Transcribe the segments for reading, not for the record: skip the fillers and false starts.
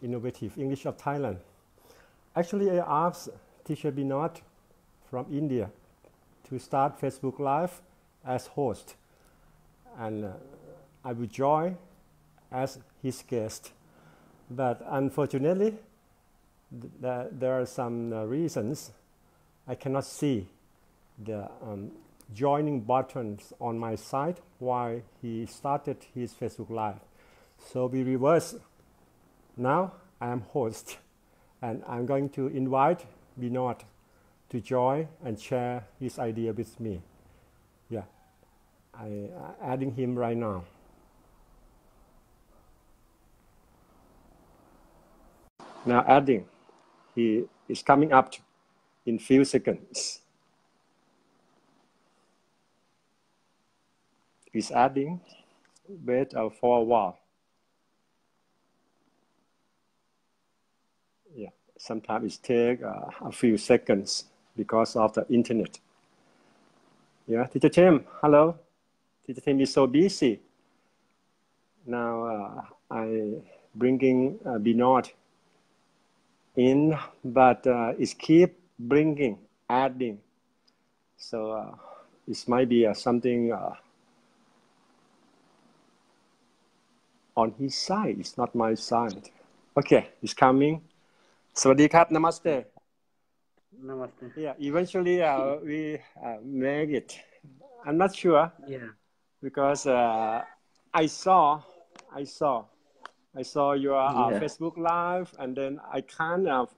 Innovative English of Thailand. Actually, I asked Teacher Binod from India to start Facebook Live as host, and I will join as his guest. But unfortunately, there are some reasons I cannot see the joining buttons on my side while he started his Facebook Live. So we reverse. Now I am host, and I'm going to invite Binod to join and share his idea with me. Yeah, I'm adding him right now. Now adding, he is coming up in few seconds. He's adding, wait for a while. Yeah, sometimes it takes a few seconds because of the internet. Yeah, Teacher Tim, hello. Teacher Tim is so busy. Now I bringing Binod in, but it keep bringing, adding. So it might be something on his side. It's not my side. Okay, it's coming. Sawadee krap, namaste. Namaste. Yeah, eventually we make it. I'm not sure. Yeah. Because I saw your Facebook Live, and then I can't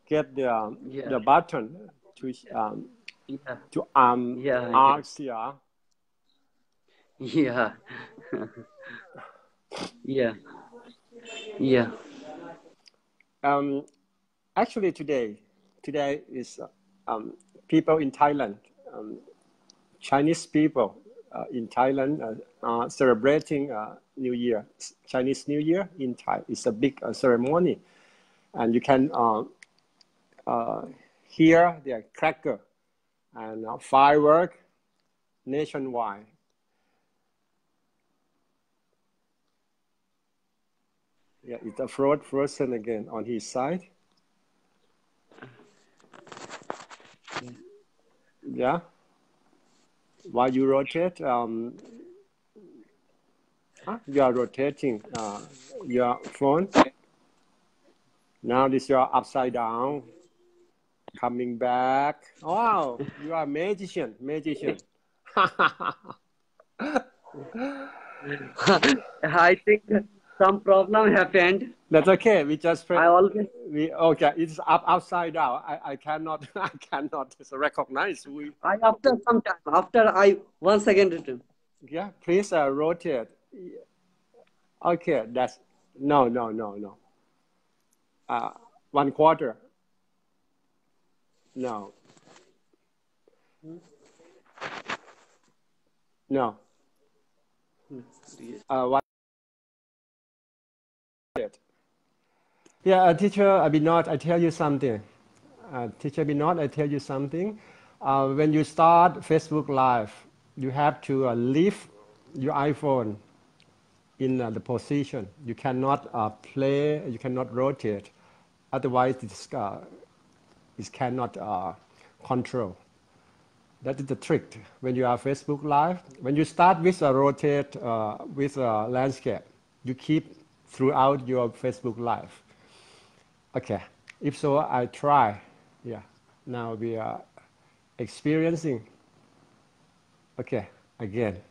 get the button to ask. Yeah. Yeah. Yeah. Actually, today is people in Thailand, Chinese people in Thailand are celebrating New Year, Chinese New Year in Thai. It's a big ceremony, and you can hear the cracker and firework nationwide. Yeah, it's a frozen again on his side. Yeah. While you rotate, you are rotating your phone. Now this you are upside down, coming back. Wow, you are a magician. I think some problem happened. That's okay. We just I always. Okay. It's upside down. I cannot recognize. After some time. After I 1 second return. Yeah. Please rotate. Okay. That's no. 1 quarter. No. One. Yeah, Teacher Binod, I tell you something. When you start Facebook Live, you have to leave your iPhone in the position. You cannot play, you cannot rotate. Otherwise, it cannot control. That is the trick. When you are Facebook Live, when you start with a rotate with a landscape, you keep throughout your Facebook Live. Okay, if so, I try. Yeah, now we are experiencing. Okay, again,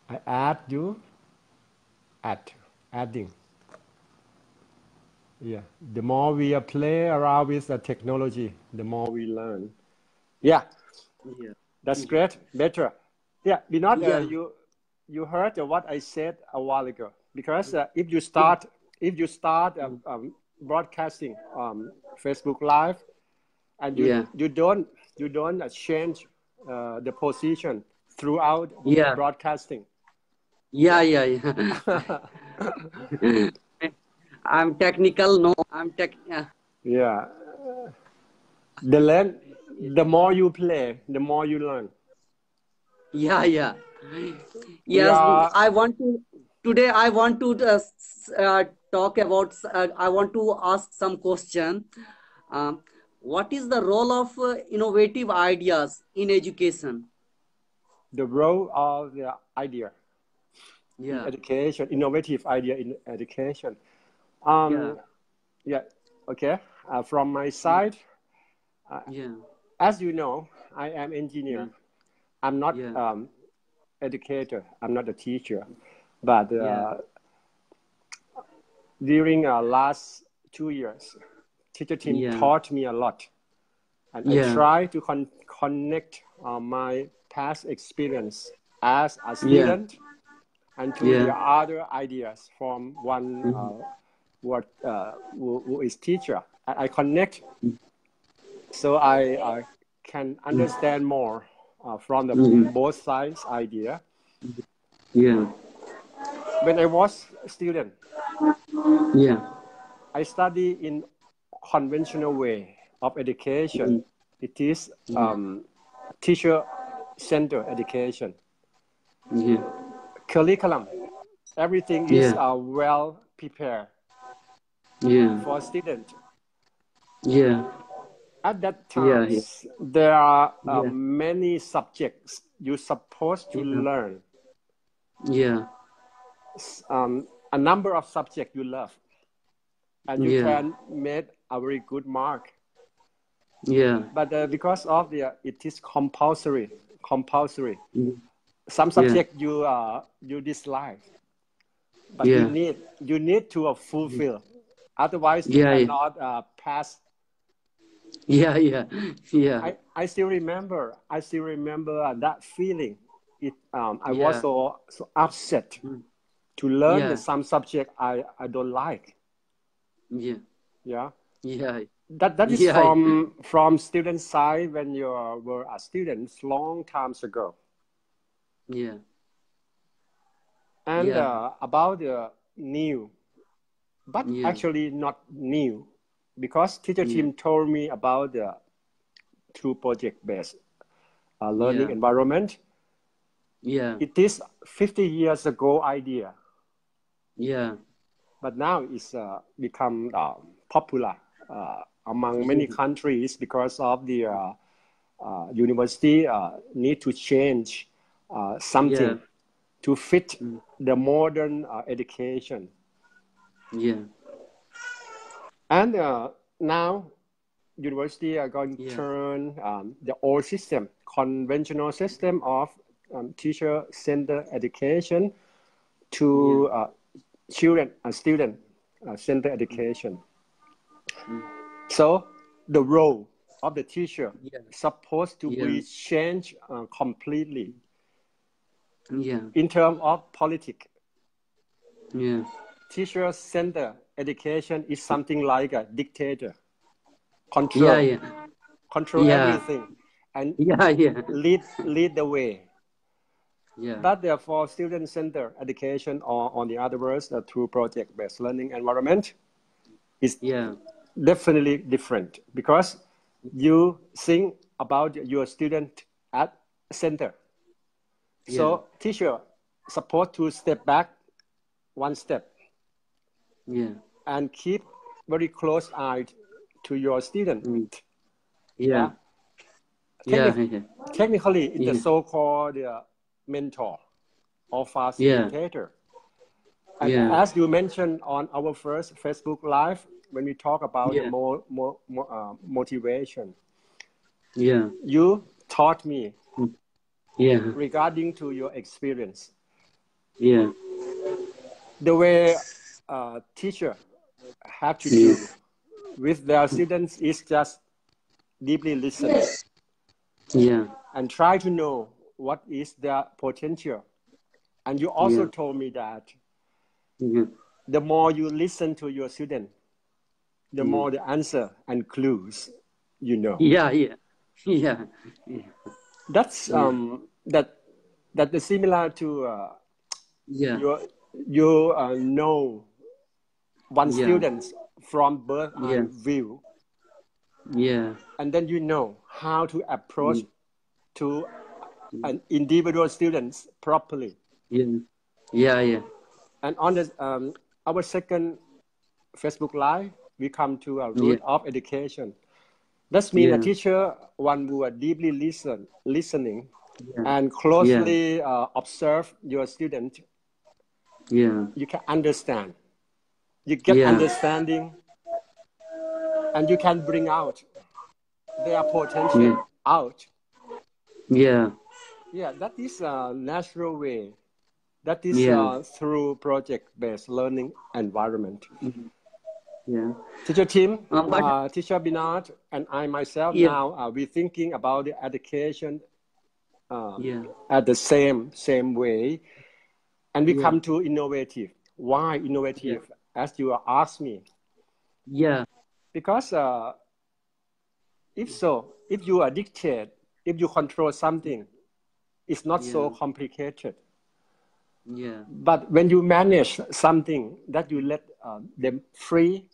I adding. Yeah, the more we play around with the technology, the more we learn. Yeah, that's great, better. Yeah, Binod, you heard what I said a while ago. Because if you start broadcasting Facebook Live, and you don't change the position throughout broadcasting. Yeah. I'm technical. No, I'm tech. Yeah. The more you play, the more you learn. Yeah. Yes, I want to. Today I want to talk about, I want to ask some question. What is the role of innovative ideas in education? The role of the idea in Yeah. education, innovative idea in education. Yeah. Yeah, okay. From my side, Yeah. as you know, I am engineer. I'm not Yeah. educator. I'm not a teacher. But Yeah. during last 2 years, teacher team Yeah. taught me a lot. And I Yeah. try to connect my past experience as a Yeah. student and to the Yeah. other ideas from one who is teacher. I connect so I can understand more from the both sides idea. Yeah. When I was a student, Yeah. I study in conventional way of education. It is teacher-centered education. Yeah. Curriculum, everything is Yeah. well prepared Yeah. for student. Yeah. At that Yeah. time, there are Yeah. many subjects you're supposed to Yeah. learn. Yeah. A number of subjects you love, and you Yeah. can make a very good mark. Yeah. But because of it is compulsory. Some subject you dislike, but Yeah. you need to fulfill. Otherwise, you Yeah. cannot pass. Yeah. Yeah. Yeah. I still remember that feeling. I was Yeah. so upset to learn Yeah. some subject I don't like. Yeah. Yeah. Yeah. That is Yeah. from student side when you were a student long times ago. Yeah. And Yeah. about the new, but Yeah. actually not new, because teacher Yeah. team told me about the true project-based learning Yeah. environment. Yeah. It is 50 years ago idea, Yeah. but now it's become popular among many countries because of the university need to change something Yeah. to fit the modern education. Yeah. And now university are going to turn the old system, conventional system of teacher-centered education to student-centered education. So the role of the teacher is supposed to be changed completely. Yeah. In terms of politics, Yeah. teacher-centered education is something like a dictator. Control everything and lead the way. Yeah. But therefore, student-centered education, or on the other words, through project-based learning environment, is definitely different because you think about your student at center. So teacher supposed to step back one step and keep very close eye to your student. Technically, it's the so-called mentor or facilitator. And as you mentioned on our first Facebook Live, when we talk about the motivation, you taught me regarding to your experience. The way teacher have to do with their students is just deeply listen and try to know what is their potential. And you also told me that the more you listen to your student, the more the answer and clues you know. That's that is similar to you know one student from birth eye view, and then you know how to approach to an individual students properly. And on the our second Facebook Live, we come to a root of education. That means a teacher, one who are deeply listening and closely observe your student. You can understand. You get understanding, and you can bring out their potential out. That is a natural way. That is through project-based learning environment. Teacher Tim, Teacher Binod, and I myself now we're thinking about the education at the same way, and we come to innovative. Why innovative? As you asked me. Because if you are dictate, if you control something, it's not so complicated. But when you manage something that you let them free,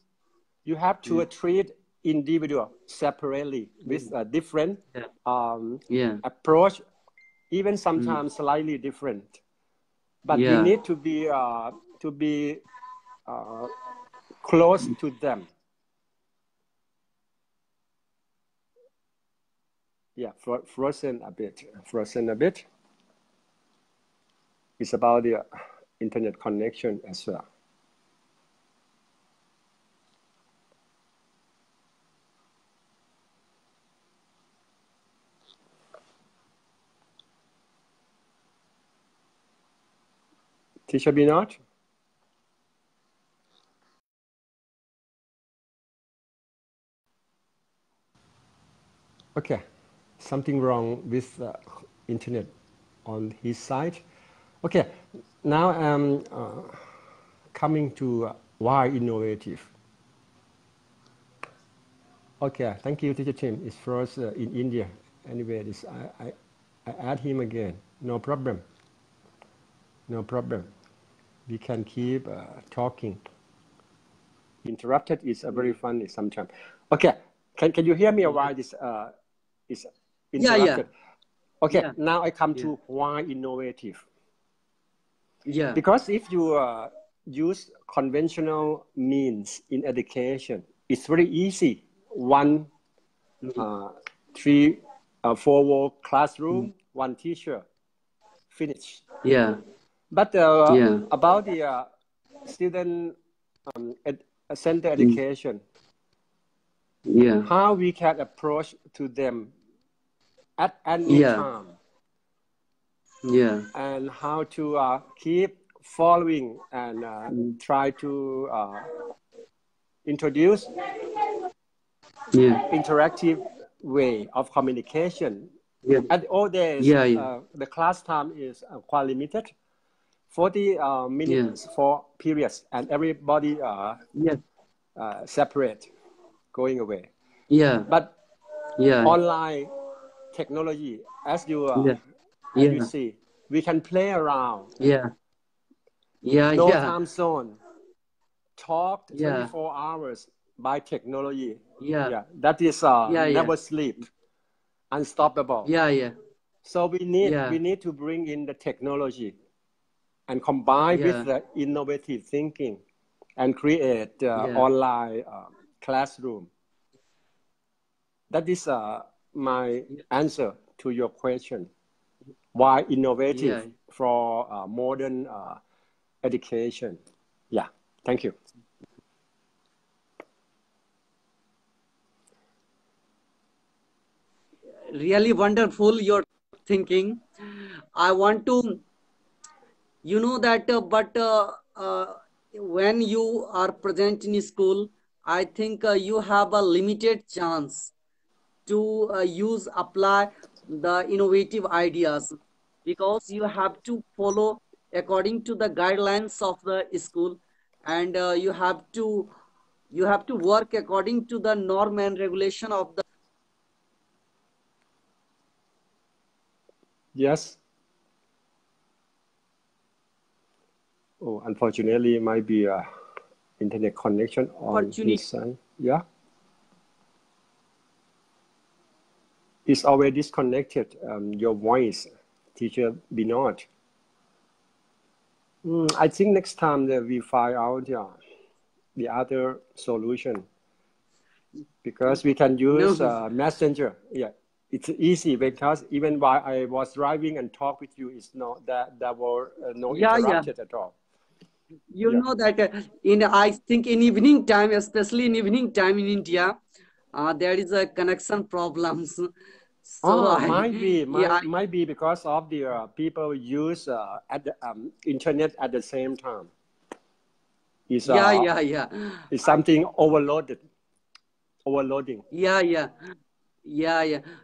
you have to treat individual separately with a different approach, even sometimes slightly different. But you need to be close to them. Frozen a bit. It's about the internet connection as well. Teacher Binod? Okay, something wrong with the internet on his side. Okay, now I'm coming to why innovative. Okay, thank you, Teacher Tim. It's first in India. Anyway, I add him again. No problem. We can keep talking. Interrupted is very funny sometimes. Okay, can you hear me why this is interrupted? Okay, now I come to why innovative. Because if you use conventional means in education, it's very easy. 1, 3, 4-wall classroom, 1 teacher, finish. But about the student center education, how we can approach to them at any time, and how to keep following and try to introduce interactive way of communication. At all days, the class time is quite limited. 40 minutes for periods, and everybody separate, going away. But online technology, as you see, we can play around. No time zone. Talk 24 hours by technology. That is never sleep, unstoppable. So we need to bring in the technology and combine with the innovative thinking and create online classroom. That is my answer to your question. Why innovative for modern education? Thank you. Really wonderful your thinking. I want to, you know that, but when you are present in school, I think you have a limited chance to apply the innovative ideas, because you have to follow according to the guidelines of the school, and you have to work according to the norm and regulation of the. Yes. Oh, unfortunately, it might be a internet connection on his side. It's already disconnected. Your voice, Teacher Binod. I think next time that we find out the other solution because we can use messenger. Yeah, it's easy because even while I was driving and talk with you, it's not that there were no interrupted at all. You know that I think in evening time, especially in evening time in India, there is a connection problems. So might be because of the people use at the internet at the same time. It's, it's something overloading. Yeah.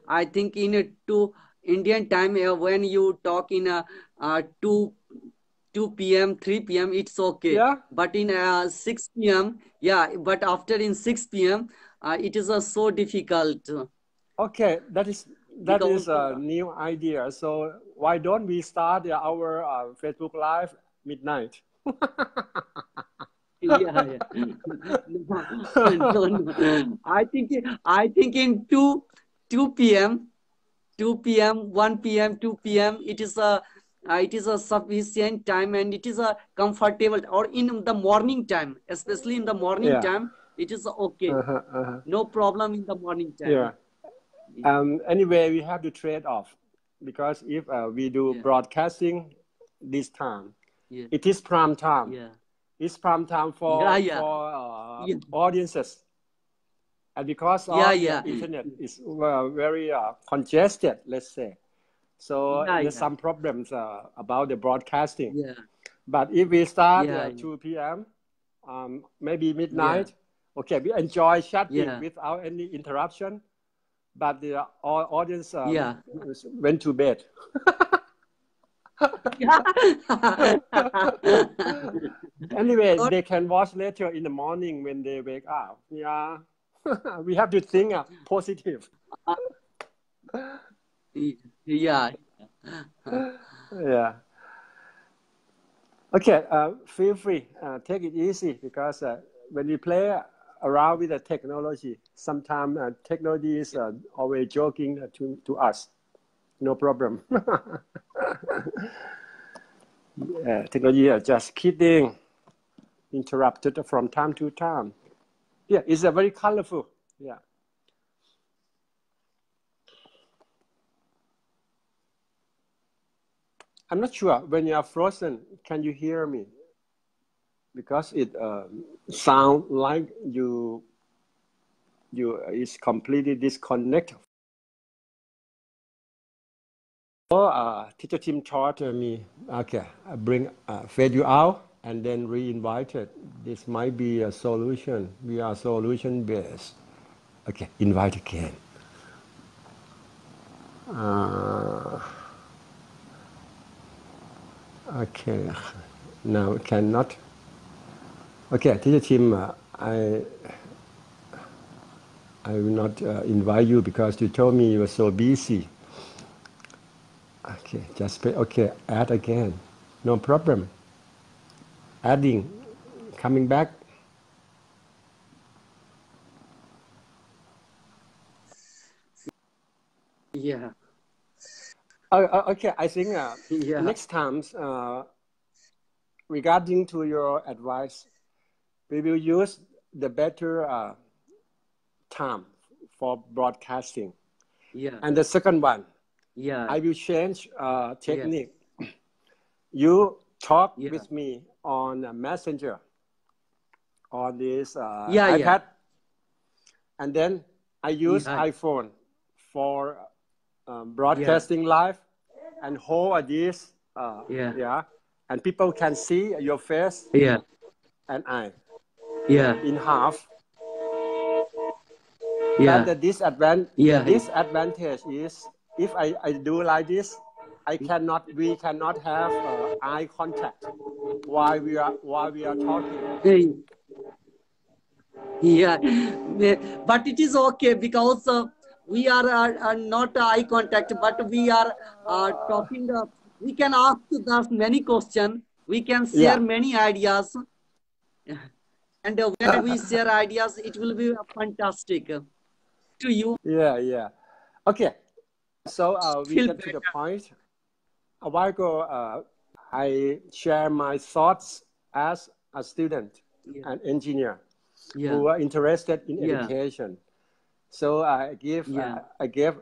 I think in to Indian time when you talk in 2 p.m., 3 p.m. it's okay. Yeah. But in 6 p.m. But after in 6 p.m. It is so difficult. Okay, that is a new idea. So why don't we start our Facebook Live midnight? No. I think in 2 p.m., 1 p.m., 2 p.m. It is a sufficient time and it is a comfortable. Or in the morning time, especially in the morning time, it is okay. No problem in the morning time. Yeah. Anyway, we have to trade off because if we do broadcasting this time, it is prime time. It's prime time for audiences, and because of the internet is very congested, let's say. So there's some problems about the broadcasting. But if we start at 2 p.m., maybe midnight, okay, we enjoy chatting without any interruption. But the audience went to bed. Anyway, they can watch later in the morning when they wake up. Yeah, we have to think positive. Yeah. Okay, feel free. Take it easy because when we play around with the technology, sometimes technology is always joking to us. No problem. Technology is just kidding, interrupted from time to time. Yeah, it's very colorful. Yeah. I'm not sure. When you are frozen, can you hear me? Because it sounds like you is completely disconnected. So teacher Tim taught me, okay, fade you out and then re-invited. This might be a solution. We are solution based. Okay, invite again. Okay, now cannot. Okay, teacher Tim, I will not invite you because you told me you were so busy. Okay, add again. No problem. Adding, coming back. Yeah. Okay, I think next time, regarding to your advice, we will use the better time for broadcasting. Yeah. And the second one, I will change technique. You talk with me on Messenger, on this iPad, and then I use iPhone for broadcasting live and hold this, and people can see your face and I in half. But the disadvantage is if I do like this, we cannot have eye contact while we are talking. Yeah, but it is okay because we are not eye contact, but we are talking. We can ask many questions. We can share many ideas, and when we share ideas, it will be fantastic to you. Yeah. Okay, so we get to the point. A while ago, I share my thoughts as a student and engineer. who are interested in Yeah. education. So I gave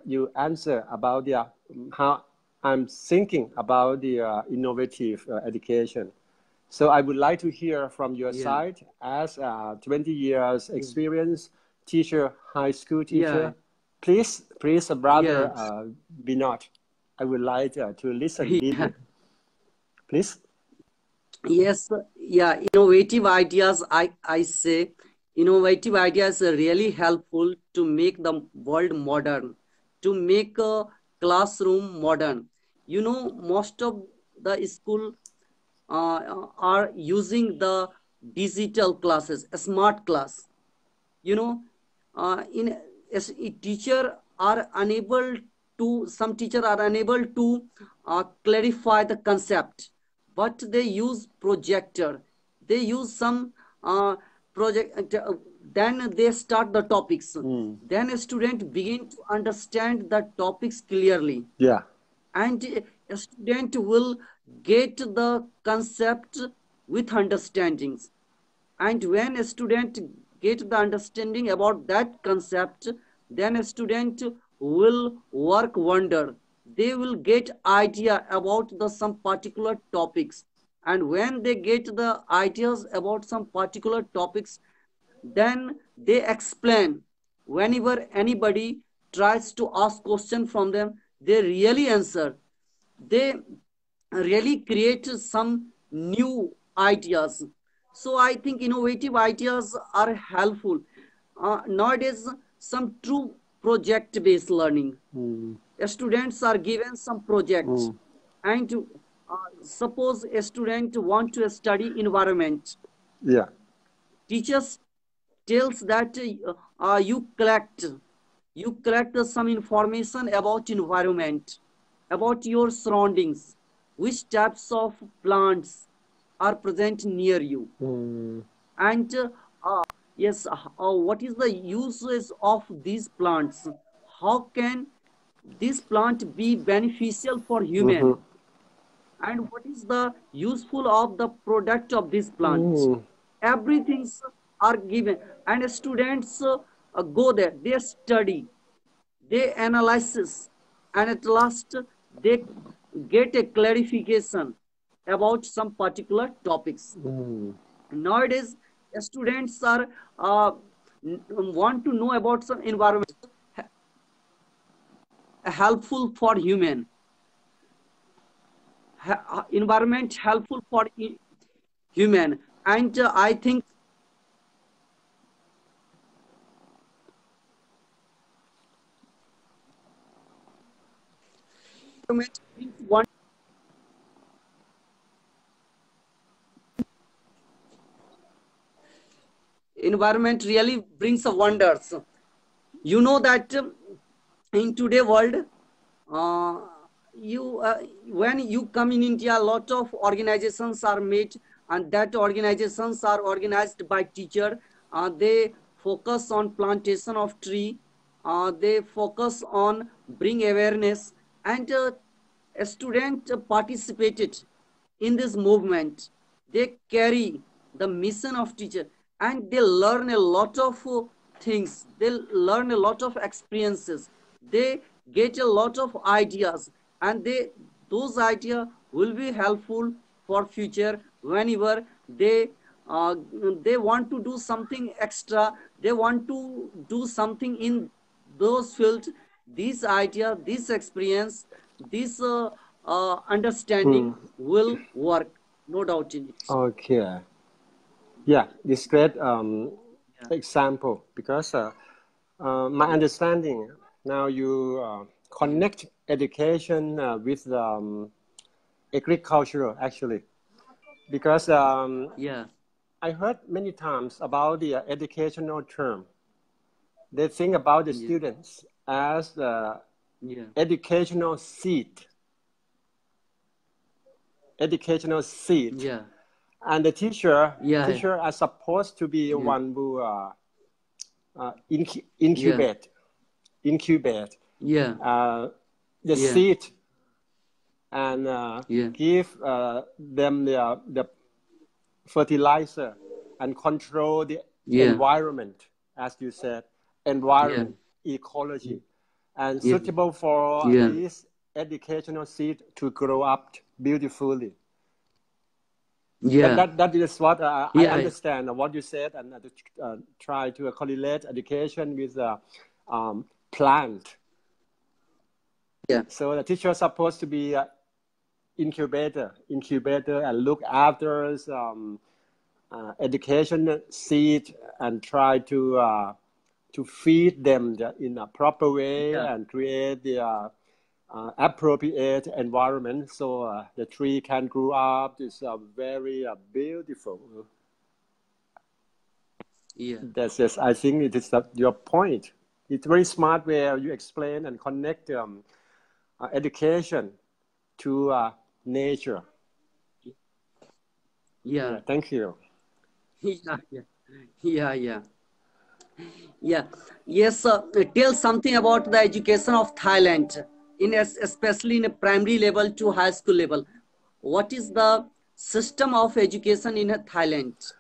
you answer about the how I'm thinking about the innovative education. So I would like to hear from your side as 20 years experience teacher, high school teacher. Please, brother Binod, I would like to listen deeply. Please. Yes, yeah, innovative ideas, I say, innovative ideas are really helpful to make the world modern, to make a classroom modern. Most of the school are using the digital classes, a smart class. you know in as a teacher are unable to some teacher are unable to clarify the concept, but they use projector, they use some project, then they start the topics, then a student begin to understand the topics clearly, Yeah. and a student will get the concept with understandings. And when a student get the understanding about that concept, then a student will work wonder, they will get idea about the some particular topics. And when they get the ideas about some particular topics, then they explain. Whenever anybody tries to ask question from them, they really answer, they really create some new ideas. So I think innovative ideas are helpful. Nowadays, some true project-based learning. Students are given some projects, and suppose a student want to study environment. Yeah. Teachers tells that you collect some information about environment, about your surroundings, which types of plants are present near you, and yes, what is the uses of these plants, how can this plant be beneficial for human, and what is the useful of the product of this plant. Everything are given, and students go there, they study, they analysis, and at last they get a clarification about some particular topics. Nowadays students are want to know about some environment, helpful for human, environment helpful for human, and I think one environment really brings a wonders. You know that in today world, you when you come in India, a lot of organizations are made, and that organizations are organized by teacher. They focus on plantation of tree, they focus on bring awareness, and a student participated in this movement, they carry the mission of teacher, and they learn a lot of things, they learn a lot of experiences, they get a lot of ideas, and those ideas will be helpful for future whenever they want to do something extra, they want to do something in those fields. This idea, this experience, this understanding will work, no doubt in it. Okay. Yeah, it's great example because my understanding now you connect education with agriculture actually because Yeah, I heard many times about the educational term. They think about the students as the yeah, educational seed. Educational seed. yeah, And the teacher yeah, are supposed to be yeah, one who yeah, incubate yeah, the yeah, seed and yeah, give them the fertilizer and control the environment, as you said, environment, ecology, and suitable for these educational seed to grow up beautifully. That is what I understand what you said, and try to correlate education with plant. So the teacher is supposed to be incubator, and look after education seed and try to feed them in a proper way and create the appropriate environment so the tree can grow up. It's very beautiful. That's just, I think it is your point. It's very smart where you explain and connect education to nature. Thank you. Yes, tell something about the education of Thailand, especially in a primary level to high school level. What is the system of education in Thailand?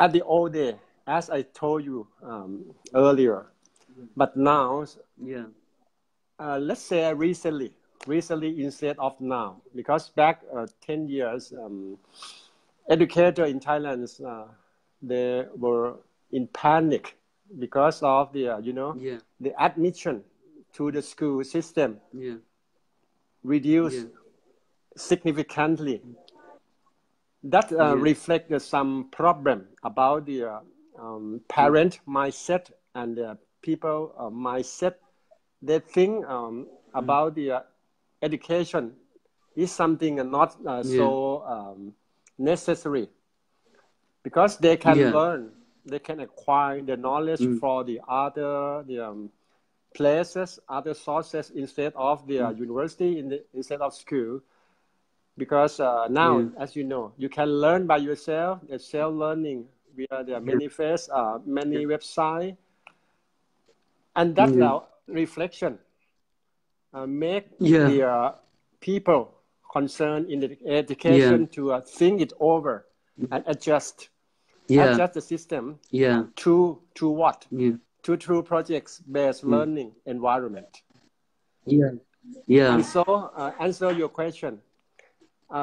At the old day, as I told you earlier, but now, let's say recently instead of now, because back 10 years, educators in Thailand, they were in panic because of the the admission to the school system reduced significantly. That reflected some problem about the parent mindset and the people mindset. They think about the education is something not so necessary, because they can learn, they can acquire the knowledge for the other places, other sources instead of the university, instead of school. Because now, as you know, you can learn by yourself, the self-learning via the manifest, many websites, and that reflection make the people concerned in the education to think it over and adjust the system to what? To true projects-based learning environment. And so, answer your question.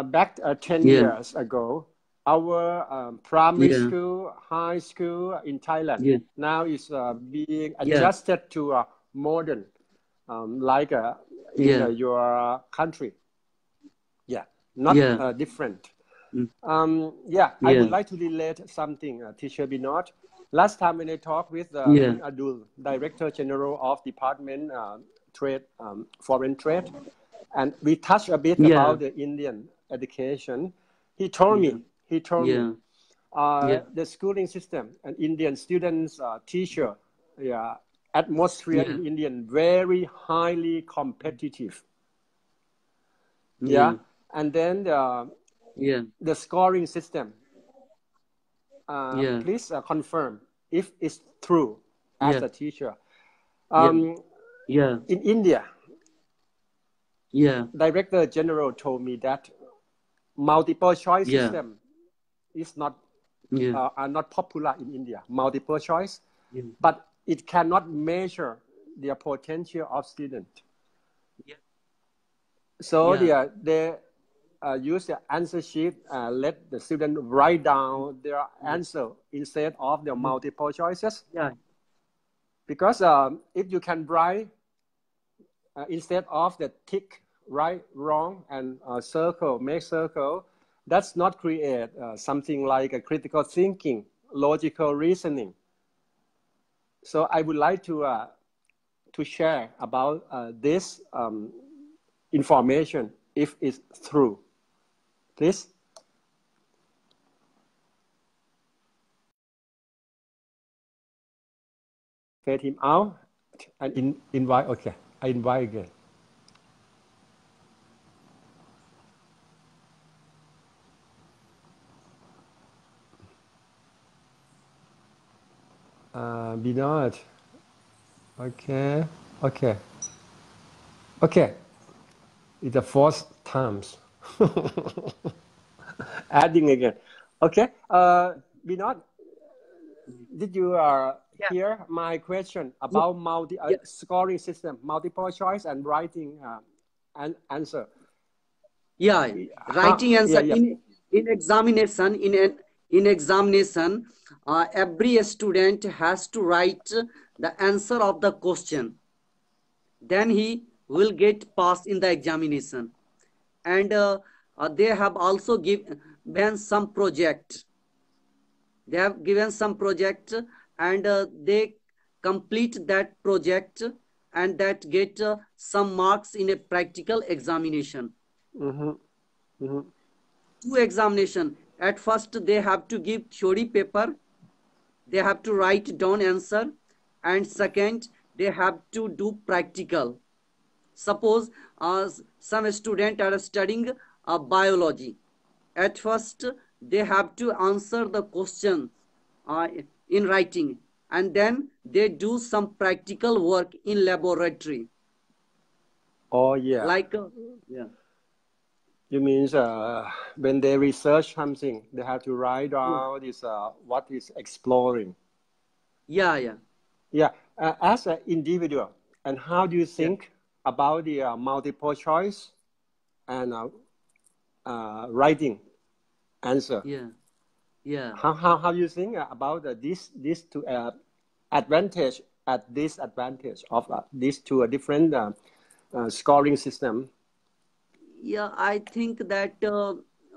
Back 10 years ago, our primary school, high school in Thailand now is being adjusted to modern, like in your country. Not different. I would like to relate something, Teacher Binod. Last time when I talked with Abdul, Director General of Department Trade, Foreign Trade, and we touched a bit about the Indian education. He told me the schooling system and Indian students, teacher, atmosphere in Indian very highly competitive. And then the scoring system. Please confirm if it's true as a teacher. In India, Director General told me that multiple choice system is not are not popular in India. Multiple choice, but it cannot measure the potential of student. So they use the answer sheet, let the student write down their answer instead of the multiple choices. Because if you can write instead of the tick, right, wrong, and circle, make circle, that's not create something like a critical thinking, logical reasoning. So I would like to share about this information, if it's true. Please. Fade him out and invite. Okay, I invite again. Binod. Okay. It's the fourth times. Adding again. Okay. Binod, did you Yeah. hear my question about scoring system, multiple choice and writing answer? Yeah, writing answer Yeah. in examination. In examination, every student has to write the answer of the question. Then he will get passed in the examination. And they have also given some project. They have given some project, and they complete that project, and that get some marks in a practical examination. Two examination. At first, they have to give theory paper. They have to write down answer, and second, they have to do practical. Suppose some students are studying biology. At first, they have to answer the question in writing, and then they do some practical work in laboratory. Oh, yeah. Like, yeah. You mean when they research something, they have to write down this what is exploring. Yeah. Yeah. As an individual, and how do you think about the multiple choice and writing answer? Yeah. How do you think about these two advantage and disadvantage of these two different scoring system? Yeah, I think that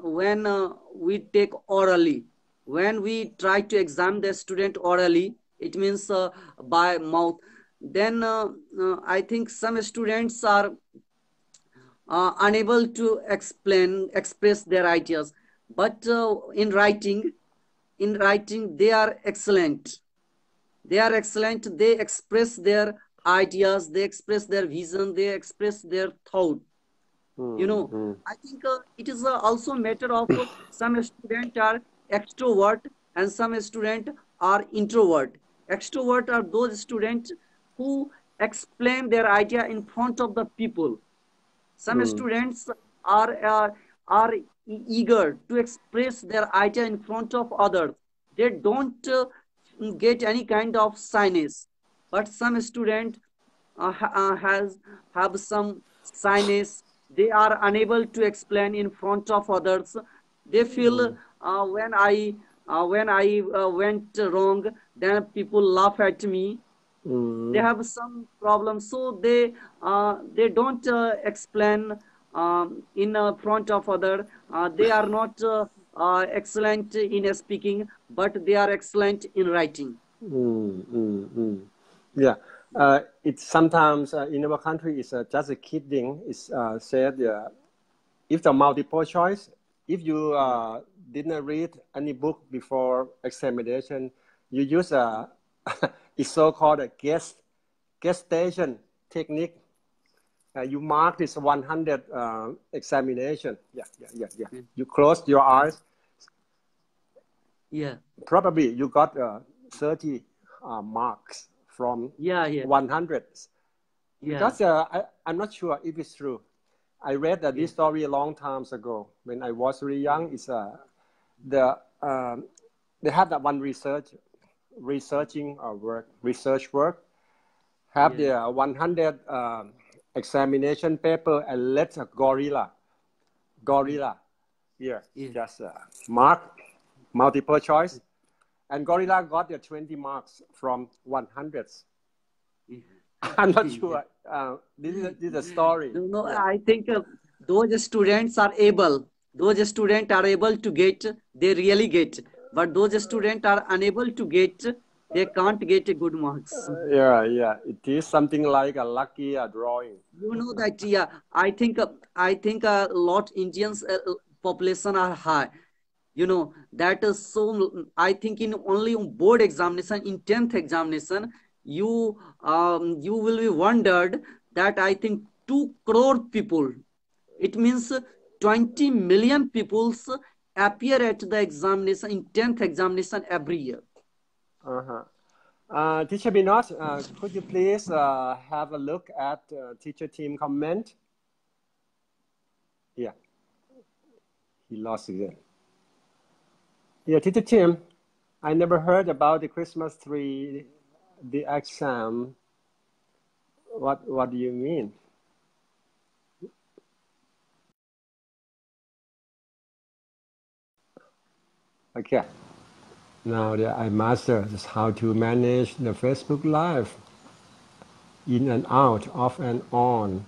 when we take orally, when we try to examine the student orally, it means by mouth, then I think some students are unable to express their ideas. But in writing, they are excellent. They are excellent. They express their ideas, they express their vision, they express their thought. I think it is also a matter of some students are extrovert and some students are introvert. Extrovert are those students who explain their idea in front of the people. Some students are eager to express their idea in front of others. They don't get any kind of shyness. But some student have some shyness. They are unable to explain in front of others. They feel when I went wrong, then people laugh at me. They have some problems, so they don't explain in front of other. They are not excellent in speaking, but they are excellent in writing. Yeah. It's sometimes in our country it's just a kidding. It's said if the multiple choice, if you didn't read any book before examination, you use it's so-called a gestation technique. You mark this 100 examination. Yeah. You close your eyes. Yeah. Probably you got 30 marks from 100. Because I'm not sure if it's true. I read this story a long time ago when I was really young. It's they have that one research work have the 100 examination paper and let a gorilla just mark multiple choice, and gorilla got the 20 marks from 100. I'm not sure. This is a story. No, I think those students are able to get, they really get. But those students are unable to get, they can't get good marks. Yeah. It is something like a lucky drawing. You know that, I think a lot Indians population are high. That is so. I think in only board examination, in 10th examination, you will be wondered that I think 2 crore people. It means 20 million people appear at the examination in 10th examination every year. Teacher Binod, could you please have a look at teacher team comment? Yeah, he lost again. Yeah, teacher team, I never heard about the Christmas tree, the exam. What do you mean? Okay. Now I master just how to manage the Facebook Live. In and out, off and on.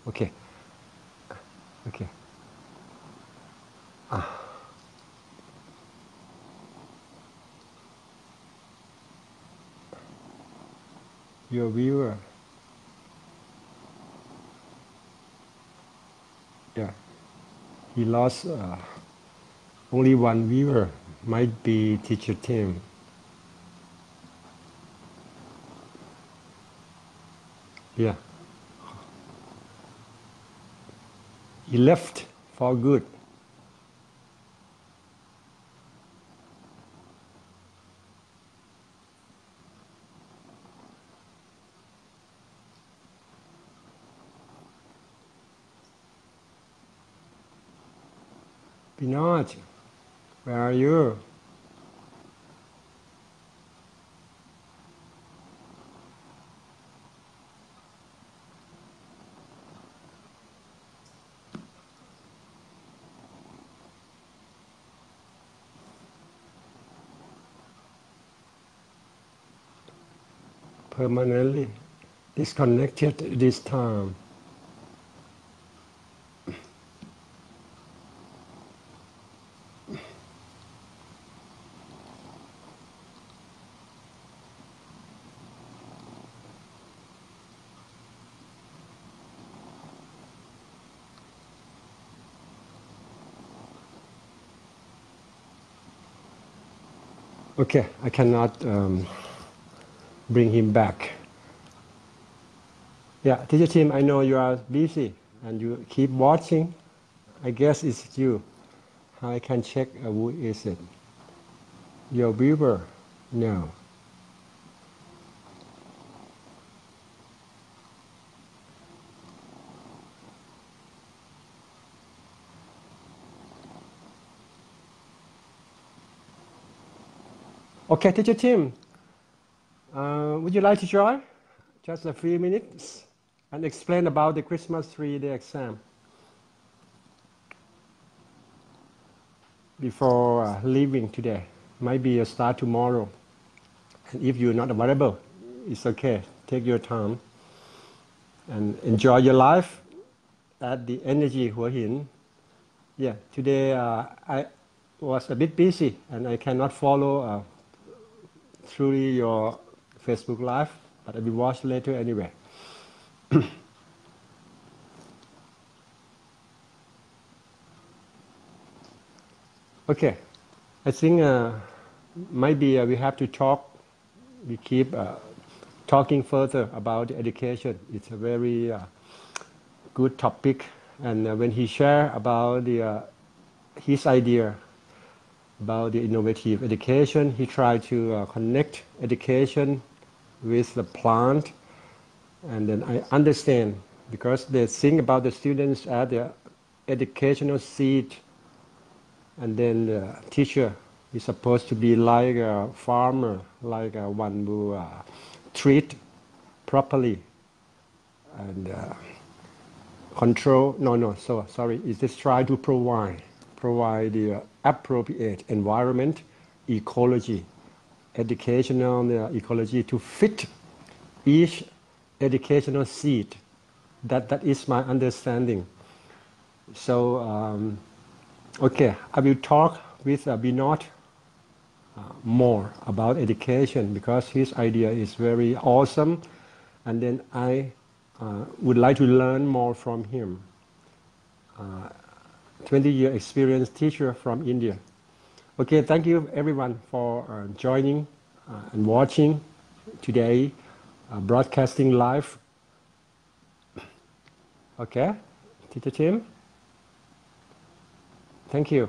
Okay. Okay. Your viewer. Yeah. He lost only one viewer. Might be teacher Tim. Yeah. He left for good. Pinot, where are you? Permanently disconnected this time. Okay, I cannot bring him back. Yeah, teacher Tim, I know you are busy and you keep watching. I guess it's you. How I can check who is it? Your viewer? No. Okay, teacher Tim, would you like to join? Just a few minutes and explain about the Christmas tree, the exam. Before leaving today. Might be a start tomorrow. And if you're not available, it's okay. Take your time and enjoy your life at the Energy Hua Hin. Yeah, today I was a bit busy and I cannot follow through your Facebook Live, but I will watch later anyway. Okay, I think maybe we have to talk. We keep talking further about education. It's a very good topic, and when he shared about his idea about the innovative education, he tried to connect education with the plant, and then I understand because they think about the students as the educational seed, and then the teacher is supposed to be like a farmer, like one who treat properly and control. So sorry. Is just try to provide the appropriate environment, ecology, educational ecology to fit each educational seed. That is my understanding. So okay, I will talk with Binod more about education because his idea is very awesome, and then I would like to learn more from him. 20-year experienced teacher from India. Okay, thank you everyone for joining and watching today, broadcasting live. Okay, Teacher Tim, thank you.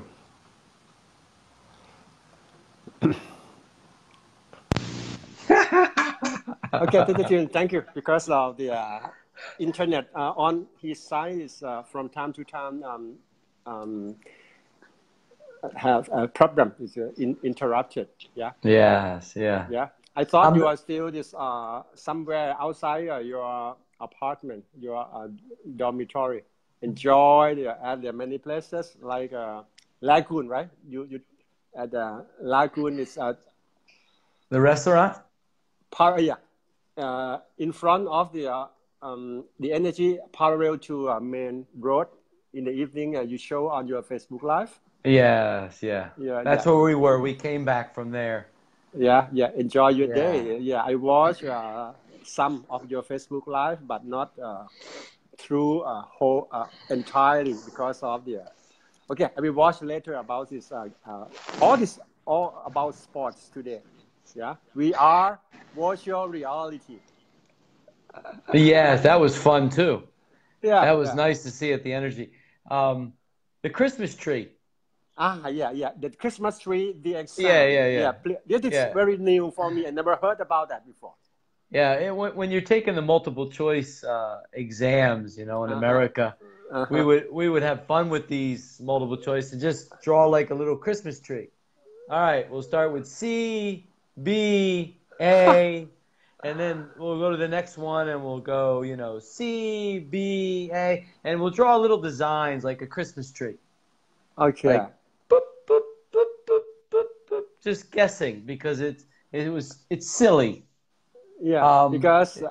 Okay, Teacher Tim, thank you. Because of the internet on his side is from time to time have a problem. It's interrupted. Yeah. Yes. Yeah. Yeah. I thought you are still this somewhere outside your apartment, your dormitory. Enjoy at the many places like Lagoon, right? You at the Lagoon is The restaurant. In front of the energy parallel to main road. In the evening, you show on your Facebook Live. Yes, yeah. That's where we were. We came back from there. Yeah. Enjoy your day. Yeah, I watched some of your Facebook Live, but not through whole entirely because of the. Okay, I will watch later about this. All about sports today. Yeah, we are virtual reality. Yes, that was fun too. Yeah, that was nice to see at the energy. The Christmas tree. The Christmas tree, the exam. Yeah. This is very new for me. I never heard about that before. Yeah, when you're taking the multiple choice exams, in America, we would have fun with these multiple choice and just draw like a little Christmas tree. All right, we'll start with C, B, A, and then we'll go to the next one and we'll go, C, B, A, and we'll draw little designs like a Christmas tree. Okay. Like, boop, boop, boop, boop, boop, boop, just guessing because it's silly. Yeah, because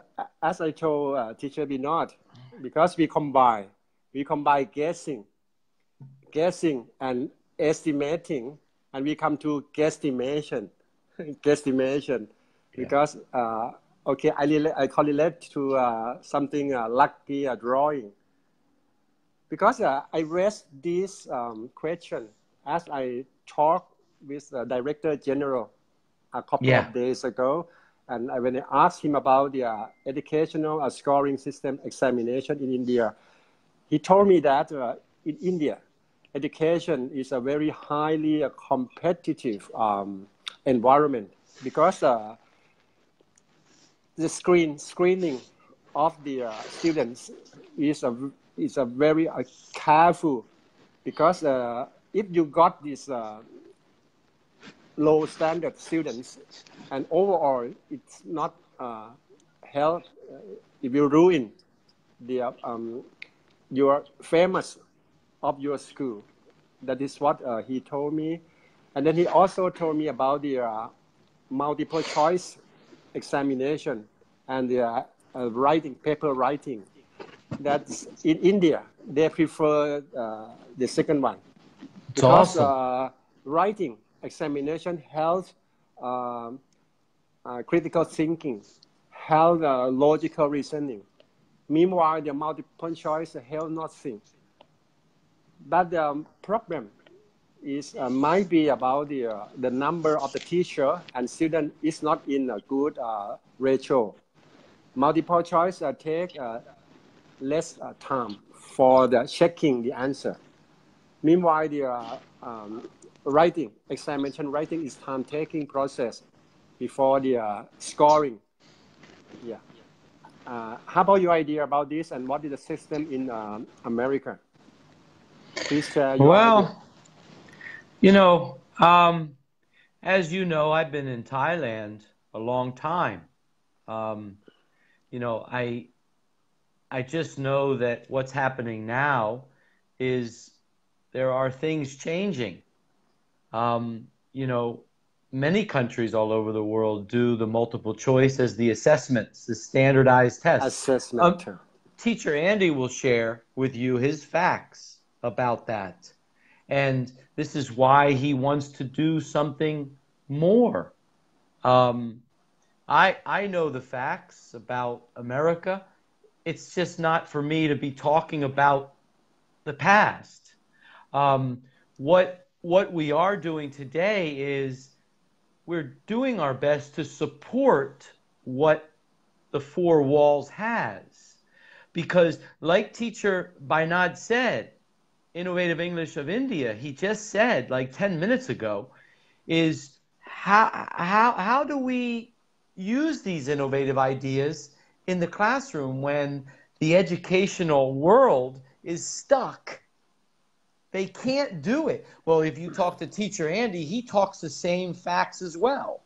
as I told Teacher Binod, because we combine guessing and estimating, and we come to guesstimation. Because I correlate to something lucky drawing. Because I raised this question as I talked with the Director General a couple of days ago, and when I asked him about the educational scoring system examination in India, he told me that in India, education is a very highly competitive environment because the screening of the students is a very careful, because if you got these low standard students and overall it's not help, it will ruin the your famous of your school. That is what he told me. And then he also told me about the multiple choice examination and the paper writing. That's in India, they prefer the second one. Because awesome. Writing examination helps critical thinking, helps logical reasoning. Meanwhile, the multiple choice helps nothing. But the problem is might be about the number of the teacher and student is not in a good ratio. Multiple choice take less time for the checking the answer. Meanwhile, the examination writing is time-taking process before the scoring. Yeah. How about your idea about this, and what is the system in America? Please share your idea. As you know, I've been in Thailand a long time. I just know that what's happening now is there are things changing. Many countries all over the world do the multiple choice as the assessments, the standardized tests. Teacher Andy will share with you his facts about that. And this is why he wants to do something more. I know the facts about America. It's just not for me to be talking about the past. What we are doing today is we're doing our best to support what the four walls has. Because like Teacher Binod said, Innovative English of India, he just said like 10 minutes ago, is how do we use these innovative ideas in the classroom when the educational world is stuck They can't do it. Well, if you talk to teacher Andy, he talks the same facts as well.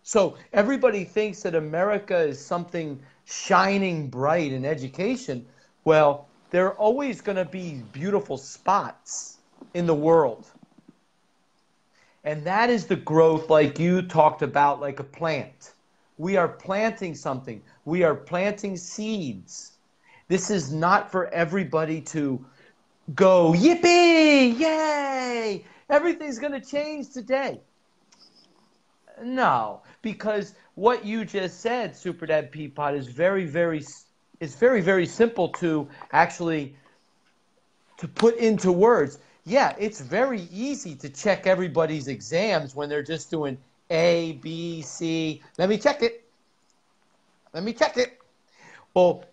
So everybody thinks that America is something shining bright in education. Well, there are always going to be beautiful spots in the world. And that is the growth like you talked about, like a plant. We are planting something. We are planting seeds. This is not for everybody to go, yippee, yay, everything's going to change today. No, because what you just said, Super Dad Peapod, is very, very simple to actually to put into words. Yeah, it's very easy to check everybody's exams when they're just doing A, B, C. Let me check it. Let me check it. Well,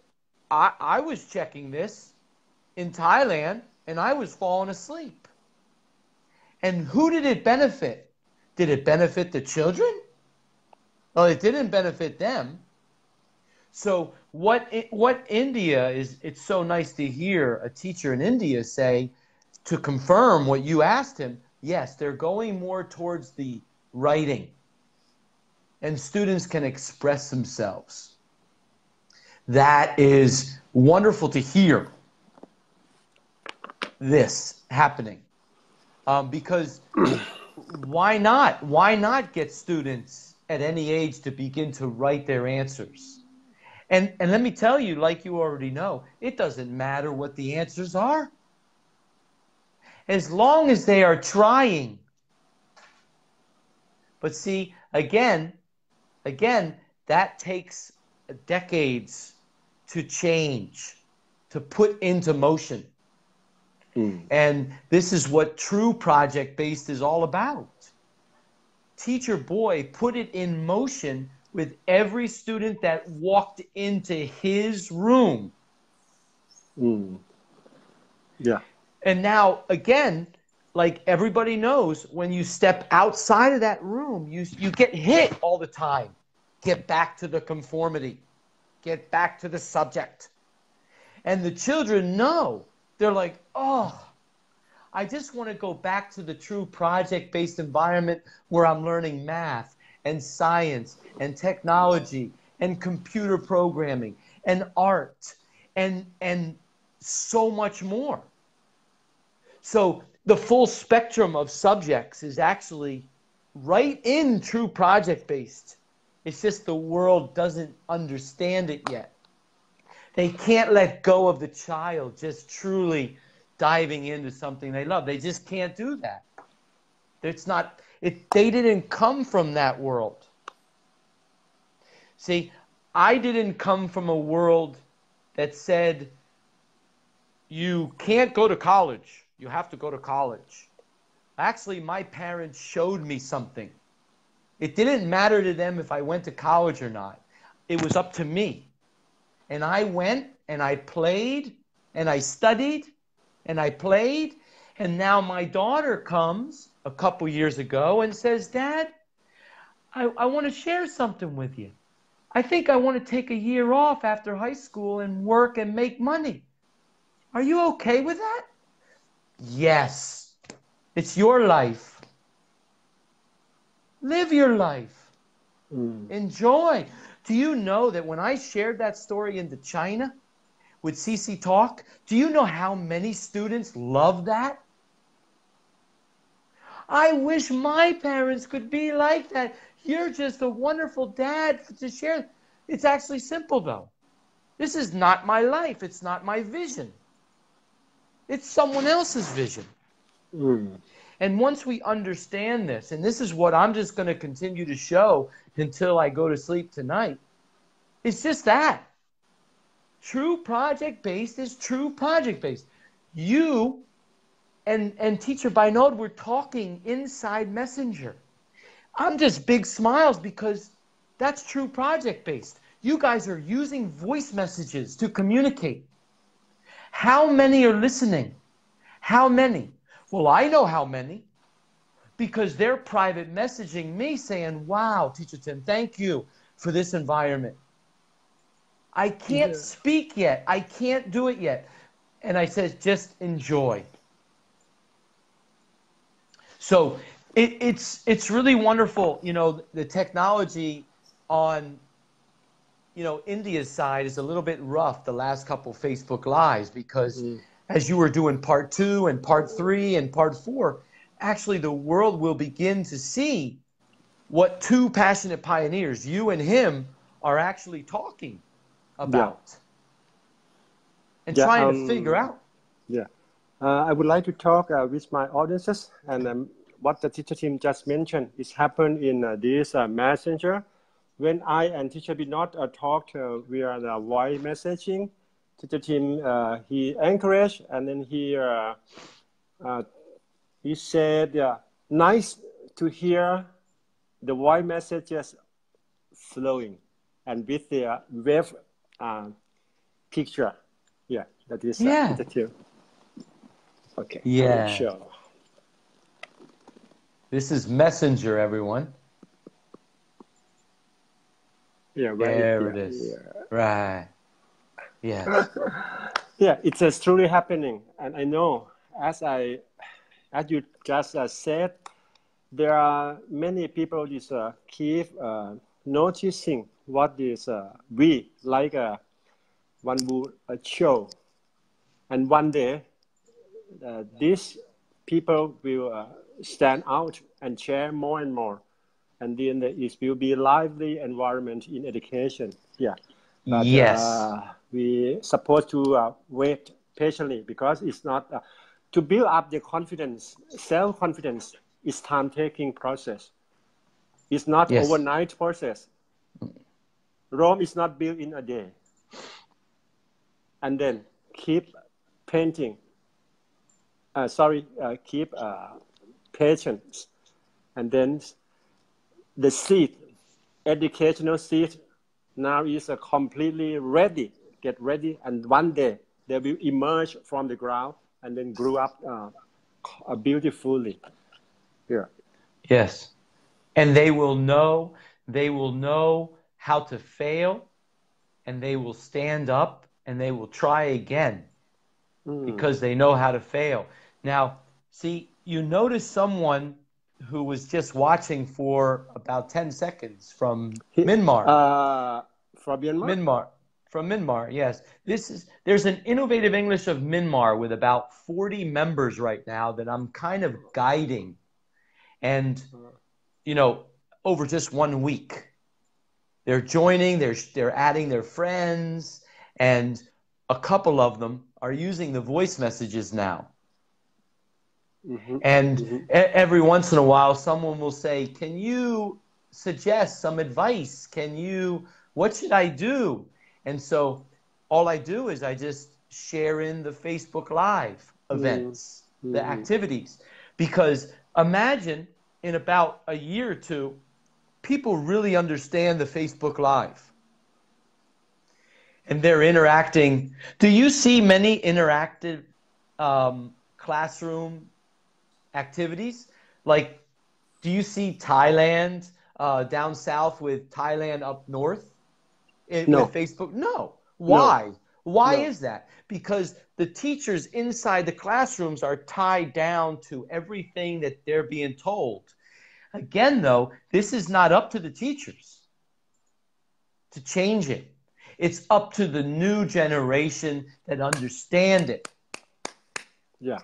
I was checking this in Thailand, and I was falling asleep. And who did it benefit? Did it benefit the children? Well, it didn't benefit them. So what India is, it's so nice to hear a teacher in India say, to confirm what you asked him, yes, they're going more towards the writing. And students can express themselves. That is wonderful to hear this happening. Because why not? Why not get students at any age to begin to write their answers? And let me tell you, like you already know, it doesn't matter what the answers are. As long as they are trying. But see, again, that takes decades to change, to put into motion. And this is what true project-based is all about. Teacher Boy put it in motion with every student that walked into his room. Yeah. And now, again, like everybody knows, when you step outside of that room, you get hit all the time. Get back to the conformity. Get back to the subject. And the children know. They're like, oh, I just want to go back to the true project-based environment where I'm learning math and science and technology and computer programming and art and so much more. So the full spectrum of subjects is actually right in true project-based. It's just the world doesn't understand it yet. They can't let go of the child just truly diving into something they love. They just can't do that. They didn't come from that world. See, I didn't come from a world that said, you can't go to college. You have to go to college. Actually, my parents showed me something. It didn't matter to them if I went to college or not. It was up to me. And I went and I played and I studied and I played. And now my daughter comes a couple years ago and says, Dad, I want to share something with you. I think I want to take a year off after high school and work and make money. Are you okay with that? Yes. It's your life. Live your life. Enjoy. Do you know that when I shared that story into China with CC Talk, do you know how many students love that? I wish my parents could be like that. You're just a wonderful dad to share. It's actually simple, though. This is not my life. It's not my vision. It's someone else's vision. And once we understand this, and this is what I'm just going to continue to show until I go to sleep tonight, it's just that. True project-based is true project-based. You and Teacher Binode were talking inside Messenger. I'm just big smiles because that's true project-based. You guys are using voice messages to communicate. How many are listening? How many? Well, I know how many because they're private messaging me saying, wow, Teacher Tim, thank you for this environment. I can't speak yet. I can't do it yet. And I said, just enjoy. So it's really wonderful. You know, the technology on, you know, India's side is a little bit rough the last couple Facebook Lives because as you were doing part 2 and part 3 and part 4, actually the world will begin to see what two passionate pioneers, you and him, are actually talking about and trying to figure out. Yeah. I would like to talk with my audiences, and what the teacher team just mentioned is happened in this messenger. When I and teacher Binod talked via the voice messaging, teacher team he encouraged, and then he said, nice to hear the voice messages flowing and with the wave picture. Yeah, that is teacher team. Okay. Yeah. Sure. This is Messenger, everyone. Yeah, right. There it is. Yeah. Right. Yeah. Yeah, it's truly happening, and I know as you just said, there are many people is keep noticing what is we like one would show, and one day these people will stand out and share more and more, and then it will be lively environment in education. Yeah, but we supposed to wait patiently because it's not to build up the confidence, self-confidence. It's time-taking process. It's not overnight process. Rome is not built in a day. And then keep painting. Keep patience. And then the seed, educational seed, now is completely ready. Get ready, and one day they will emerge from the ground and then grow up beautifully. Yeah. Yes. And they will know how to fail, and they will stand up and they will try again because they know how to fail. Now, see, you notice someone who was just watching for about 10 seconds from Myanmar. From Myanmar? From Myanmar, yes. There's an Innovative English of Myanmar with about 40 members right now that I'm kind of guiding. And, you know, over just 1 week, they're joining, they're adding their friends, and a couple of them are using the voice messages now. And every once in a while, someone will say, can you suggest some advice? What should I do? And so all I do is I just share in the Facebook Live events, the activities. Because imagine in about a year or two, people really understand the Facebook Live. And they're interacting. Do you see many interactive classroom activities? Like, do you see Thailand down south with Thailand up north with Facebook? No. Why? Why is that? Because the teachers inside the classrooms are tied down to everything that they're being told. Again, though, this is not up to the teachers to change it. It's up to the new generation that understand it. Yeah.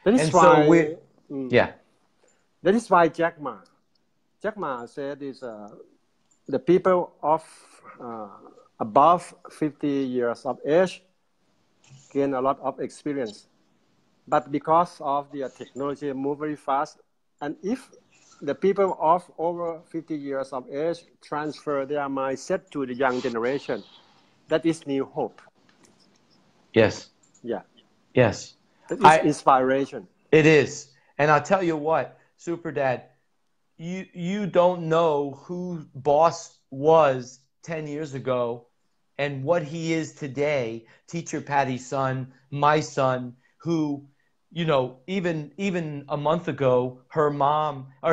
That is why. That is why Jack Ma said is the people of above 50 years of age gain a lot of experience, but because of the technology move very fast, and if the people of over 50 years of age transfer their mindset to the young generation, that is new hope. Yes. Yeah. Yes. That is inspiration. It is. And I'll tell you what, Super Dad, you don't know who Boss was 10 years ago and what he is today. Teacher Patty's son, my son, who, you know, even a month ago,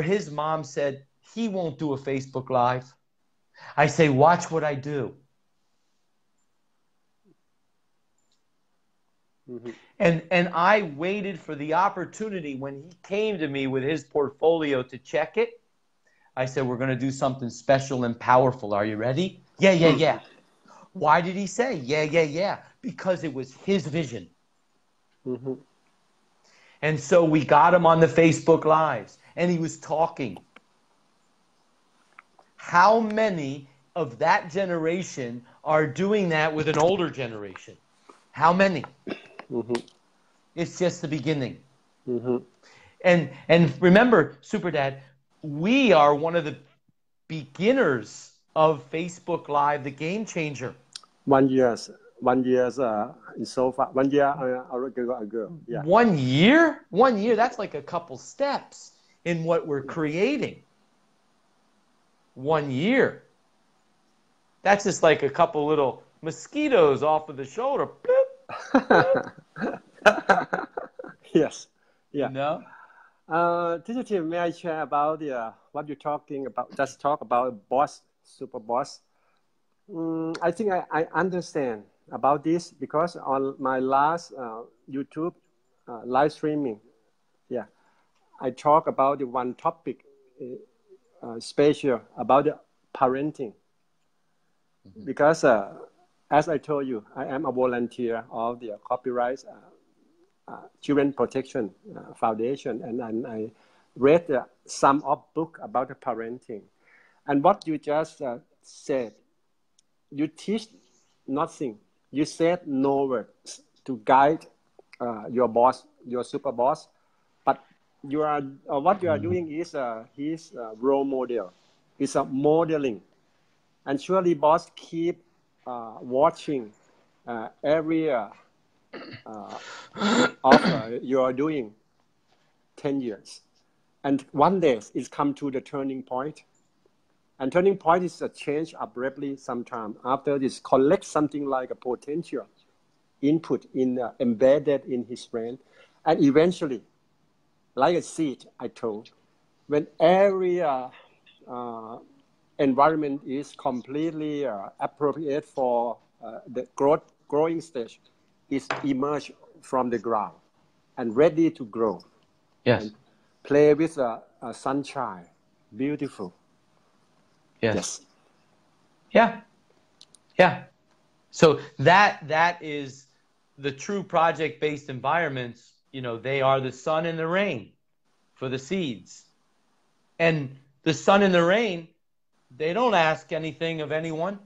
his mom said, he won't do a Facebook Live. I say, watch what I do. And I waited for the opportunity when he came to me with his portfolio to check it. I said, we're going to do something special and powerful. Are you ready? Yeah, yeah, yeah. Why did he say, yeah, yeah, yeah? Because it was his vision. And so we got him on the Facebook Lives, and he was talking. How many of that generation are doing that with an older generation? How many? It's just the beginning. And remember, Super Dad, we are one of the beginners of Facebook Live, the game changer. 1 year in so far. 1 year ago. Yeah. 1 year? 1 year, that's like a couple steps in what we're creating. 1 year. That's just like a couple little mosquitoes off of the shoulder. Yes. Yeah. No? Teacher Tim, may I share about what you're talking about? Just talk about boss, super boss. I think I understand about this because on my last YouTube live streaming, yeah, I talk about the one topic special about the parenting. Because as I told you, I am a volunteer of the Copyright Children Protection Foundation, and I read some of book about the parenting. And what you just said, you teach nothing. You said no words to guide your boss, your super boss, but you are what you are doing is his role model. It's a modeling, and surely boss keep watching every you are doing 10 years, and one day it's come to the turning point. And turning point is a change abruptly sometime after this collect something like a potential input in embedded in his brain, and eventually, like a seed, I told, when every environment is completely appropriate for the growing stage, is emerge from the ground and ready to grow. Yes. And play with sunshine, beautiful. Yes. Yeah. Yeah. So that is the true project-based environments. You know, they are the sun and the rain for the seeds. And the sun and the rain, they don't ask anything of anyone.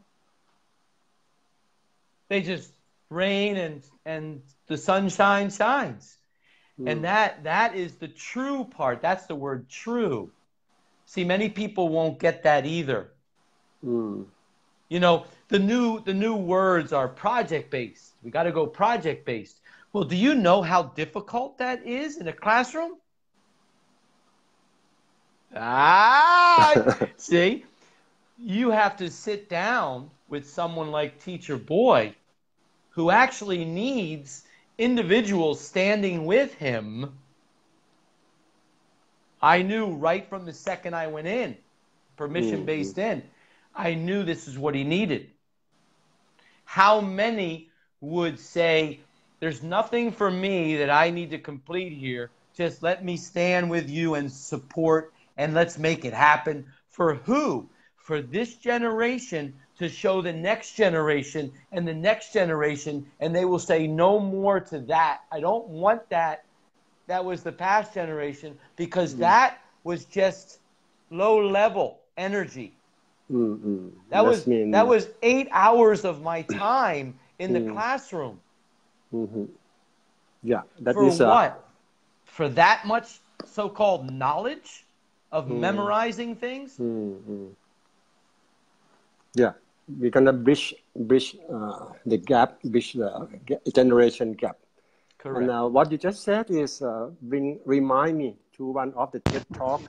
They just rain and the sunshine shines. And that is the true part. That's the word true. See, many people won't get that either. You know, the new words are project-based. We got to go project-based. Well, do you know how difficult that is in a classroom? See, you have to sit down with someone like Teacher Boy, who actually needs individuals standing with him. I knew right from the second I went in, permission-based in, I knew this is what he needed. How many would say, there's nothing for me that I need to complete here, just let me stand with you and support, and let's make it happen. For who? For this generation, to show the next generation and the next generation, and they will say no more to that. I don't want that. That was the past generation, because that was just low-level energy. That was 8 hours of my time in the classroom. Yeah, that for is what? For that much so-called knowledge of memorizing things? Yeah, we're gonna bridge the gap, bridge the generation gap. Correct. And what you just said is remind me to one of the TED talk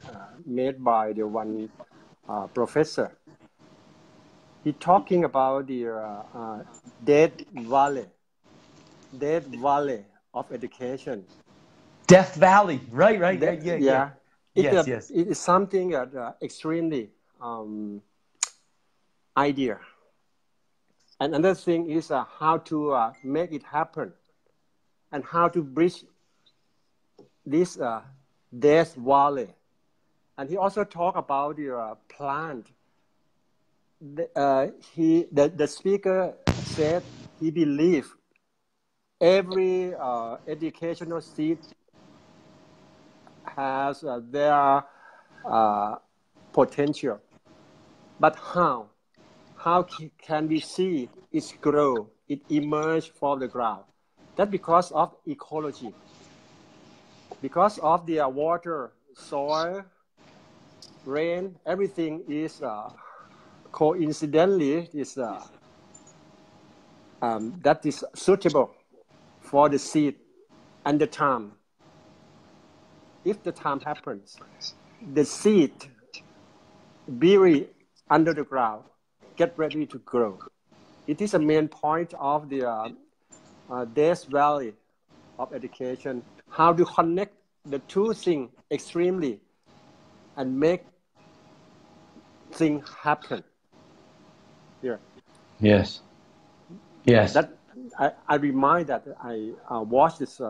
made by the one professor. He talking about the dead valley of education. Death Valley, right, Yeah. Yes. It is something extremely idea. And another thing is how to make it happen. and how to bridge this Death Valley. And he also talked about the plant. The speaker said he believed every educational seed has their potential. But how can we see it grow, it emerge from the ground? That's because of ecology, because of the water, soil, rain, everything is coincidentally that is suitable for the seed and the time. If the time happens, the seed buried under the ground get ready to grow. It is a main point of the Death Valley of education, how to connect the two things extremely and make things happen. Yeah. Yes. Yes. That I remind that I watched this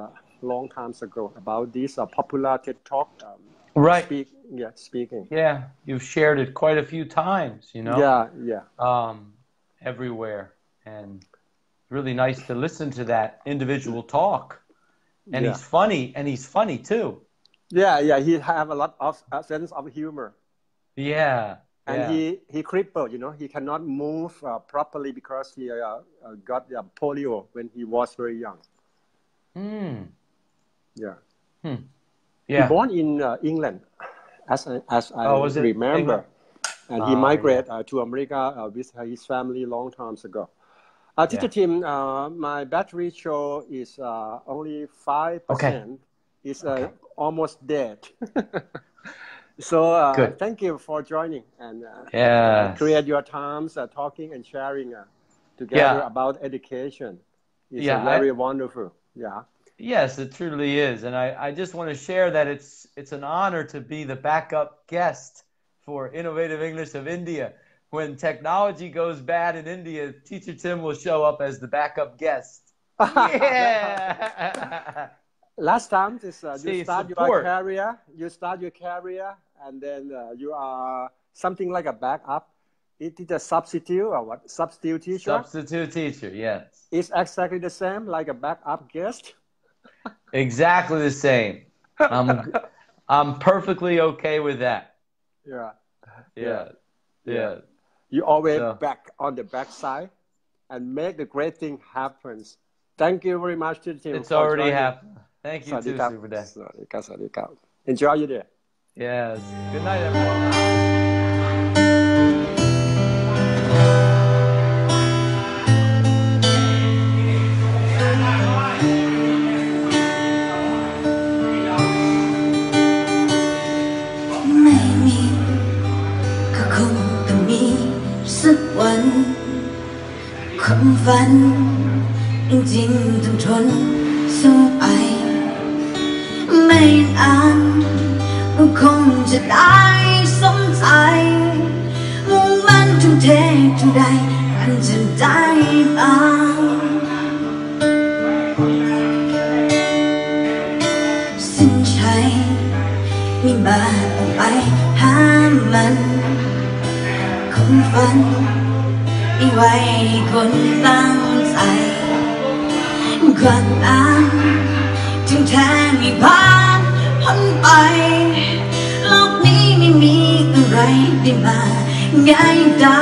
long time ago about this popular TED Talk. Right. Speaking. Yeah, you've shared it quite a few times, you know. Yeah. Everywhere, and really nice to listen to that individual talk. And he's funny too. Yeah. He have a lot of sense of humor. Yeah. And he crippled, you know. He cannot move properly because he got polio when he was very young. Yeah. Yeah. He born in England, as I remember. England? And he migrated to America with his family long times ago. Teacher Tim, my battery show is only 5%. Okay. It's almost dead. So thank you for joining and create your times talking and sharing together about education. It's very wonderful. Yeah. Yes, it truly is. And I just want to share that it's an honor to be the backup guest for Innovative English of India. When technology goes bad in India, Teacher Tim will show up as the backup guest. Yeah. Last time you start your career, and then you are something like a backup. It is a substitute or what? Substitute teacher? Substitute teacher, yes. It's exactly the same like a backup guest. Exactly the same. I'm perfectly okay with that. Yeah. You always back on the backside and make the great thing happen. Thank you very much to the team. It's already happened. Thank you too, Super Dad. Enjoy your day. Yes. Good night, everyone. ไม่มีก็คงต้องมีสักวันความฝันจริงๆต้องทนสู้ไปไม่นานก็คงจะได้สมใจมุ่งมั่นทุ่มเททุกใดมันจะได้บ้างสิ้นชัยมีมาต้องไปหามันคนฝันอีไว้คนตั้งใจความตามถึงแทนไม่ผ่านพ้นไปโลกนี้ไม่มีอะไรได้มาง่ายได้